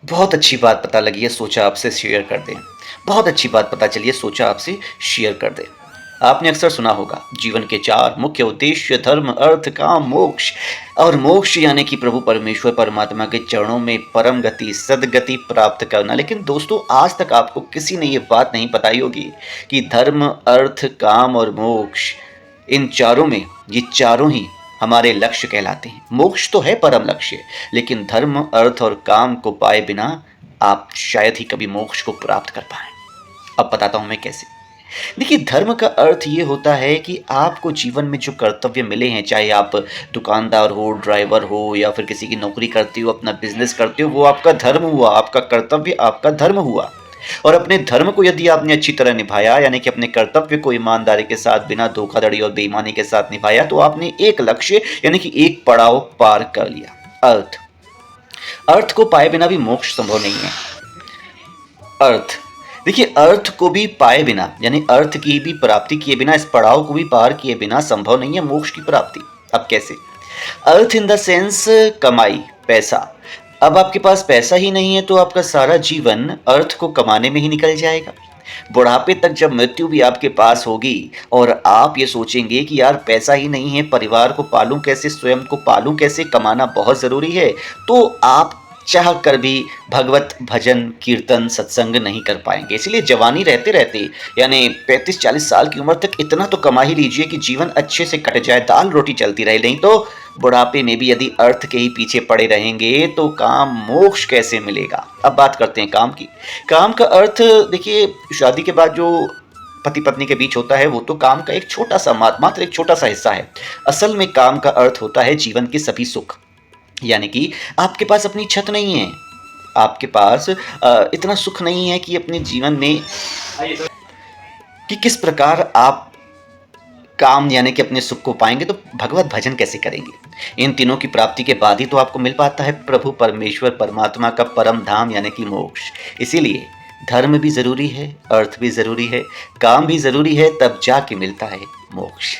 बहुत अच्छी बात पता लगी है, सोचा आपसे शेयर कर दें। बहुत अच्छी बात पता चली है, सोचा आपसे शेयर कर दें। आपने अक्सर सुना होगा, जीवन के 4 मुख्य उद्देश्य धर्म, अर्थ, काम, मोक्ष। और मोक्ष यानी कि प्रभु परमेश्वर परमात्मा के चरणों में परम गति, सद्गति प्राप्त करना। लेकिन दोस्तों, आज तक आपको किसी ने ये बात नहीं बताई होगी कि धर्म, अर्थ, काम और मोक्ष, इन चारों में ये चारों ही हमारे लक्ष्य कहलाते हैं। मोक्ष तो है परम लक्ष्य, लेकिन धर्म, अर्थ और काम को पाए बिना आप शायद ही कभी मोक्ष को प्राप्त कर पाएं। अब बताता हूं मैं कैसे। देखिए, धर्म का अर्थ ये होता है कि आपको जीवन में जो कर्तव्य मिले हैं, चाहे आप दुकानदार हो, ड्राइवर हो या फिर किसी की नौकरी करते हो, अपना बिजनेस करते हो, वो आपका धर्म हुआ, आपका कर्तव्य आपका धर्म हुआ। और अपने धर्म को यदि आपने अच्छी तरह निभाया, यानी कि अपने कर्तव्य को ईमानदारी के साथ, बिना धोखाधड़ी और बेईमानी के साथ निभाया, तो आपने एक लक्ष्य यानी कि एक पड़ाव पार कर लिया। अर्थ, अर्थ को पाए बिना भी मोक्ष संभव नहीं है। अर्थ, देखिए, अर्थ को भी पाए बिना, यानी अर्थ की भी प्राप्ति किए बिना, इस पड़ाव को भी पार किए बिना संभव नहीं है मोक्ष की प्राप्ति। अब कैसे? अर्थ इन द सेंस कमाई, पैसा। अब आपके पास पैसा ही नहीं है तो आपका सारा जीवन अर्थ को कमाने में ही निकल जाएगा। बुढ़ापे तक जब मृत्यु भी आपके पास होगी और आप ये सोचेंगे कि यार पैसा ही नहीं है, परिवार को पालूं कैसे, स्वयं को पालूं कैसे, कमाना बहुत ज़रूरी है, तो आप चाह कर भी भगवत भजन, कीर्तन, सत्संग नहीं कर पाएंगे। इसलिए जवानी रहते रहते, यानी 35-40 साल की उम्र तक इतना तो कमा ही लीजिए कि जीवन अच्छे से कट जाए, दाल रोटी चलती रहे। नहीं तो बुढ़ापे में भी यदि अर्थ के ही पीछे पड़े रहेंगे तो काम, मोक्ष कैसे मिलेगा। अब बात करते हैं काम की। काम का अर्थ, देखिए, शादी के बाद जो पति पत्नी के बीच होता है वो तो काम का एक छोटा सा, मात्र एक छोटा सा हिस्सा है। असल में काम का अर्थ होता है जीवन के सभी सुख। यानी कि आपके पास अपनी छत नहीं है, आपके पास इतना सुख नहीं है कि अपने जीवन में कि किस प्रकार आप काम यानी कि अपने सुख को पाएंगे, तो भगवत भजन कैसे करेंगे। इन तीनों की प्राप्ति के बाद ही तो आपको मिल पाता है प्रभु परमेश्वर परमात्मा का परम धाम यानी कि मोक्ष। इसीलिए धर्म भी ज़रूरी है, अर्थ भी ज़रूरी है, काम भी ज़रूरी है, तब जाके मिलता है मोक्ष।